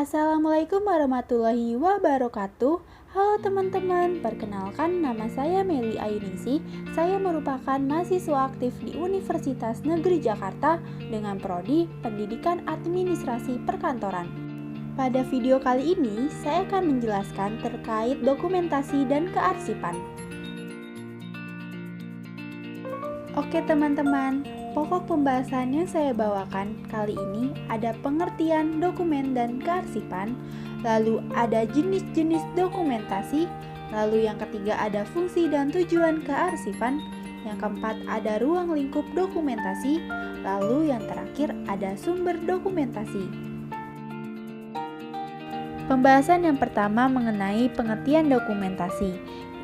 Assalamualaikum warahmatullahi wabarakatuh. Halo teman-teman, perkenalkan nama saya Meli Ayuningsih. Saya merupakan mahasiswa aktif di Universitas Negeri Jakarta dengan prodi Pendidikan Administrasi Perkantoran. Pada video kali ini, saya akan menjelaskan terkait dokumentasi dan kearsipan. Oke teman-teman, pokok pembahasan yang saya bawakan kali ini ada pengertian dokumen dan kearsipan, lalu ada jenis-jenis dokumentasi, lalu yang ketiga ada fungsi dan tujuan kearsipan, yang keempat ada ruang lingkup dokumentasi, lalu yang terakhir ada sumber dokumentasi. Pembahasan yang pertama mengenai pengertian dokumentasi.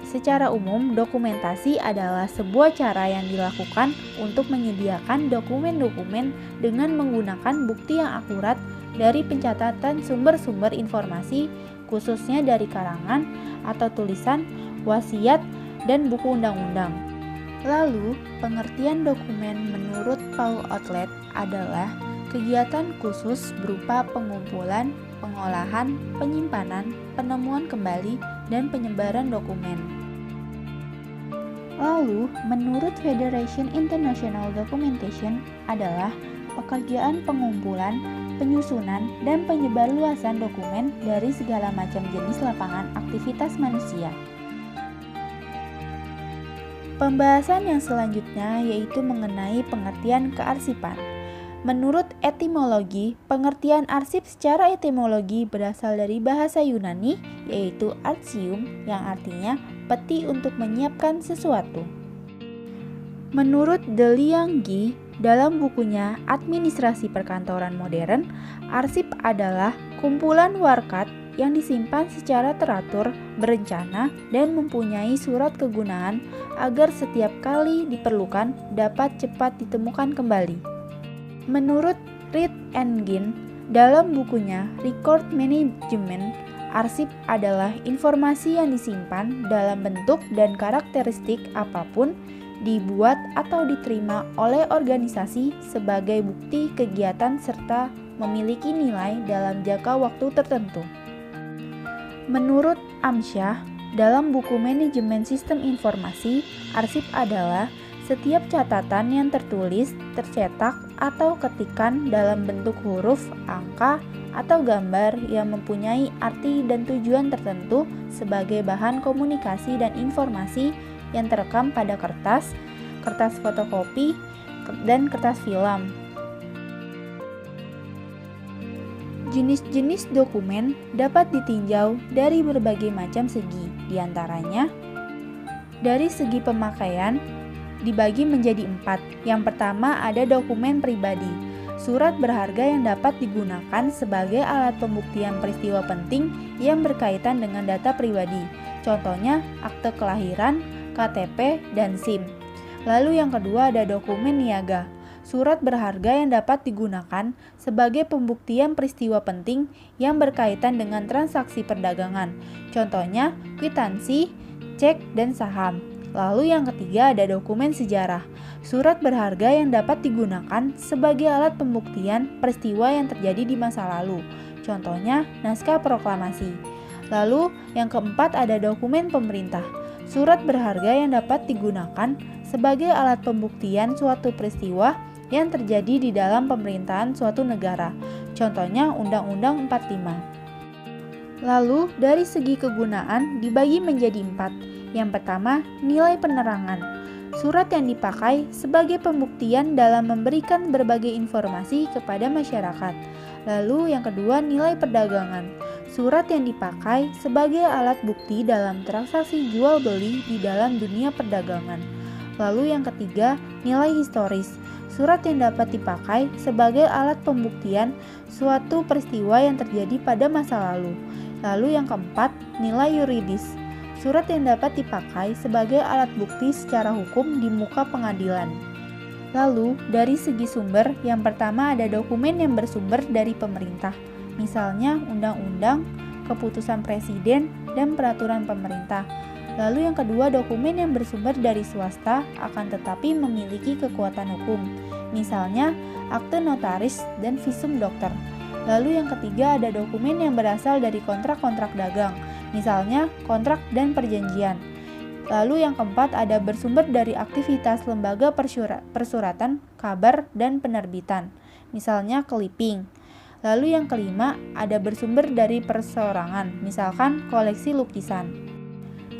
Secara umum, dokumentasi adalah sebuah cara yang dilakukan untuk menyediakan dokumen-dokumen dengan menggunakan bukti yang akurat dari pencatatan sumber-sumber informasi, khususnya dari karangan atau tulisan, wasiat, dan buku undang-undang. Lalu, pengertian dokumen menurut Paul Otlet adalah kegiatan khusus berupa pengumpulan, pengolahan, penyimpanan, penemuan kembali, dan penyebaran dokumen. Lalu, menurut Federation International Documentation adalah pekerjaan pengumpulan, penyusunan, dan penyebarluasan dokumen dari segala macam jenis lapangan aktivitas manusia. Pembahasan yang selanjutnya yaitu mengenai pengertian kearsipan. Menurut etimologi, pengertian arsip secara etimologi berasal dari bahasa Yunani, yaitu artium, yang artinya peti untuk menyiapkan sesuatu. Menurut De Liangji, dalam bukunya Administrasi Perkantoran Modern, arsip adalah kumpulan warkat yang disimpan secara teratur, berencana, dan mempunyai surat kegunaan agar setiap kali diperlukan dapat cepat ditemukan kembali. Menurut Reed Engin, dalam bukunya Record Management, arsip adalah informasi yang disimpan dalam bentuk dan karakteristik apapun, dibuat atau diterima oleh organisasi sebagai bukti kegiatan serta memiliki nilai dalam jangka waktu tertentu. Menurut Amsyah, dalam buku Manajemen Sistem Informasi, arsip adalah setiap catatan yang tertulis, tercetak, atau ketikan dalam bentuk huruf, angka, atau gambar yang mempunyai arti dan tujuan tertentu sebagai bahan komunikasi dan informasi yang terekam pada kertas, kertas fotokopi, dan kertas film. Jenis-jenis dokumen dapat ditinjau dari berbagai macam segi, diantaranya dari segi pemakaian, dibagi menjadi 4. Yang pertama ada dokumen pribadi, surat berharga yang dapat digunakan sebagai alat pembuktian peristiwa penting yang berkaitan dengan data pribadi. Contohnya akte kelahiran, KTP, dan SIM. Lalu yang kedua ada dokumen niaga, surat berharga yang dapat digunakan sebagai pembuktian peristiwa penting yang berkaitan dengan transaksi perdagangan. Contohnya kwitansi, cek, dan saham. Lalu yang ketiga ada dokumen sejarah, surat berharga yang dapat digunakan sebagai alat pembuktian peristiwa yang terjadi di masa lalu. Contohnya naskah proklamasi. Lalu yang keempat ada dokumen pemerintah, surat berharga yang dapat digunakan sebagai alat pembuktian suatu peristiwa yang terjadi di dalam pemerintahan suatu negara. Contohnya Undang-Undang 45. Lalu dari segi kegunaan dibagi menjadi 4. Yang pertama, nilai penerangan. Surat yang dipakai sebagai pembuktian dalam memberikan berbagai informasi kepada masyarakat. Lalu yang kedua, nilai perdagangan. Surat yang dipakai sebagai alat bukti dalam transaksi jual beli di dalam dunia perdagangan. Lalu yang ketiga, nilai historis. Surat yang dapat dipakai sebagai alat pembuktian suatu peristiwa yang terjadi pada masa lalu. Lalu yang keempat, nilai yuridis. Surat yang dapat dipakai sebagai alat bukti secara hukum di muka pengadilan. Lalu, dari segi sumber, yang pertama ada dokumen yang bersumber dari pemerintah, misalnya undang-undang, keputusan presiden, dan peraturan pemerintah. Lalu yang kedua, dokumen yang bersumber dari swasta akan tetapi memiliki kekuatan hukum, misalnya akte notaris dan visum dokter. Lalu yang ketiga ada dokumen yang berasal dari kontrak-kontrak dagang, misalnya kontrak dan perjanjian. Lalu yang keempat ada bersumber dari aktivitas lembaga persuratan, kabar, dan penerbitan, misalnya clipping. Lalu yang kelima ada bersumber dari perseorangan, misalkan koleksi lukisan.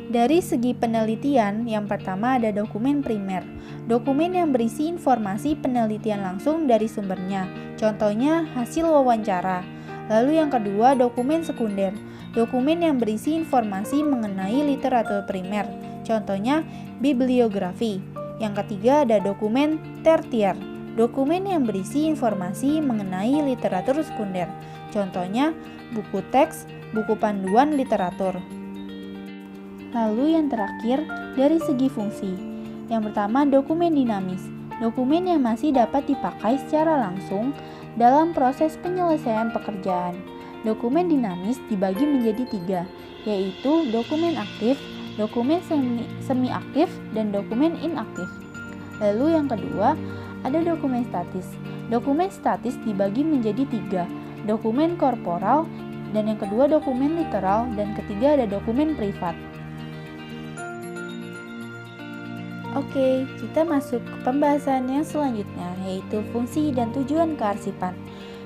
Dari segi penelitian, yang pertama ada dokumen primer. Dokumen yang berisi informasi penelitian langsung dari sumbernya, contohnya hasil wawancara. Lalu yang kedua, dokumen sekunder. Dokumen yang berisi informasi mengenai literatur primer, contohnya bibliografi. Yang ketiga ada dokumen tertier. Dokumen yang berisi informasi mengenai literatur sekunder, contohnya buku teks, buku panduan literatur. Lalu yang terakhir, dari segi fungsi. Yang pertama, dokumen dinamis. Dokumen yang masih dapat dipakai secara langsung dalam proses penyelesaian pekerjaan. Dokumen dinamis dibagi menjadi 3, yaitu dokumen aktif, dokumen semi-aktif, dan dokumen inaktif. Lalu yang kedua, ada dokumen statis. Dokumen statis dibagi menjadi 3, dokumen korporal, dan yang kedua dokumen literal, dan ketiga ada dokumen privat. Oke, kita masuk ke pembahasan yang selanjutnya, yaitu fungsi dan tujuan kearsipan.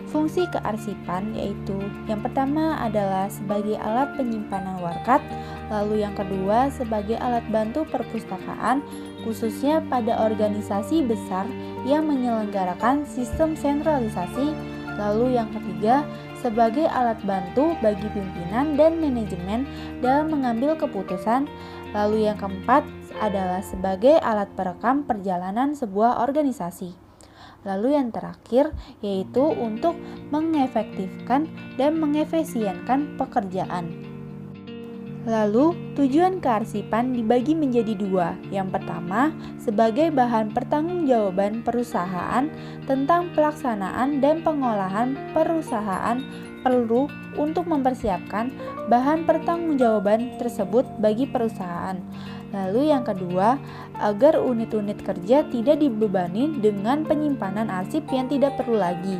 Fungsi kearsipan yaitu yang pertama adalah sebagai alat penyimpanan warkat, lalu yang kedua sebagai alat bantu perpustakaan, khususnya pada organisasi besar yang menyelenggarakan sistem sentralisasi, lalu yang ketiga sebagai alat bantu bagi pimpinan dan manajemen dalam mengambil keputusan, lalu yang keempat adalah sebagai alat perekam perjalanan sebuah organisasi. Lalu yang terakhir yaitu untuk mengefektifkan dan mengefisienkan pekerjaan. Lalu tujuan kearsipan dibagi menjadi 2. Yang pertama sebagai bahan pertanggungjawaban perusahaan tentang pelaksanaan dan pengolahan perusahaan perlu untuk mempersiapkan bahan pertanggungjawaban tersebut bagi perusahaan. Lalu yang kedua, agar unit-unit kerja tidak dibebani dengan penyimpanan arsip yang tidak perlu lagi.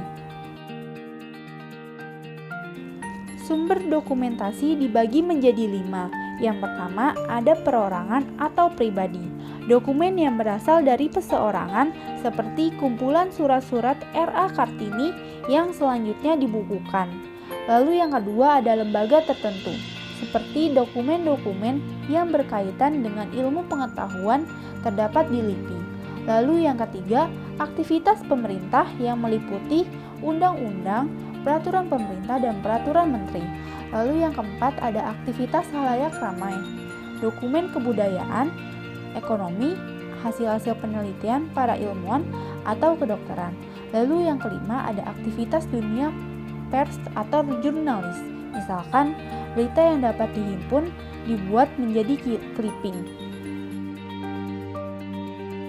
Sumber dokumentasi dibagi menjadi 5. Yang pertama, ada perorangan atau pribadi. Dokumen yang berasal dari perseorangan seperti kumpulan surat-surat R.A. Kartini yang selanjutnya dibukukan. Lalu yang kedua ada lembaga tertentu, seperti dokumen-dokumen yang berkaitan dengan ilmu pengetahuan terdapat di LIPI. Lalu yang ketiga, aktivitas pemerintah yang meliputi undang-undang, peraturan pemerintah, dan peraturan menteri. Lalu yang keempat ada aktivitas halayak ramai, dokumen kebudayaan, ekonomi, hasil-hasil penelitian para ilmuwan atau kedokteran. Lalu yang kelima ada aktivitas dunia pers atau jurnalis, misalkan berita yang dapat dihimpun dibuat menjadi clipping.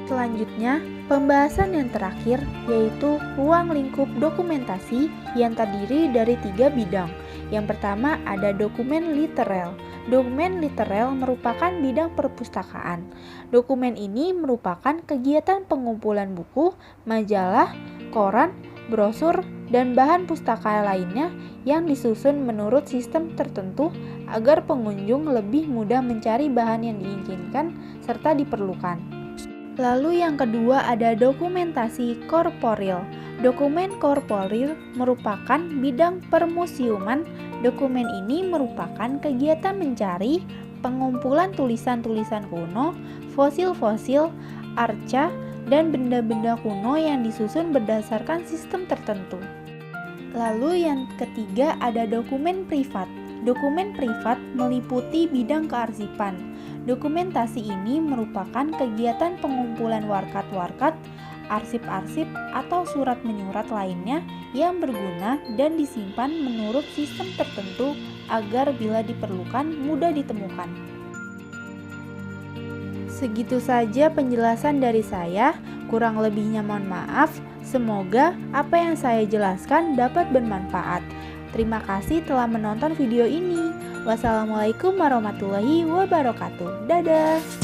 Selanjutnya, pembahasan yang terakhir yaitu ruang lingkup dokumentasi yang terdiri dari 3 bidang. Yang pertama ada dokumen literal. Dokumen literal merupakan bidang perpustakaan. Dokumen ini merupakan kegiatan pengumpulan buku, majalah, koran, brosur, dan bahan pustaka lainnya yang disusun menurut sistem tertentu agar pengunjung lebih mudah mencari bahan yang diinginkan serta diperlukan. Lalu yang kedua ada dokumentasi korporil. Dokumen korporil merupakan bidang permusiuman. Dokumen ini merupakan kegiatan mencari, pengumpulan tulisan-tulisan kuno, fosil-fosil, arca, dan benda-benda kuno yang disusun berdasarkan sistem tertentu. Lalu yang ketiga ada dokumen privat. Dokumen privat meliputi bidang kearsipan. Dokumentasi ini merupakan kegiatan pengumpulan warkat-warkat, arsip-arsip, atau surat menyurat lainnya yang berguna dan disimpan menurut sistem tertentu agar bila diperlukan mudah ditemukan. Segitu saja penjelasan dari saya, kurang lebihnya mohon maaf. Semoga apa yang saya jelaskan dapat bermanfaat. Terima kasih telah menonton video ini. Wassalamualaikum warahmatullahi wabarakatuh. Dadah.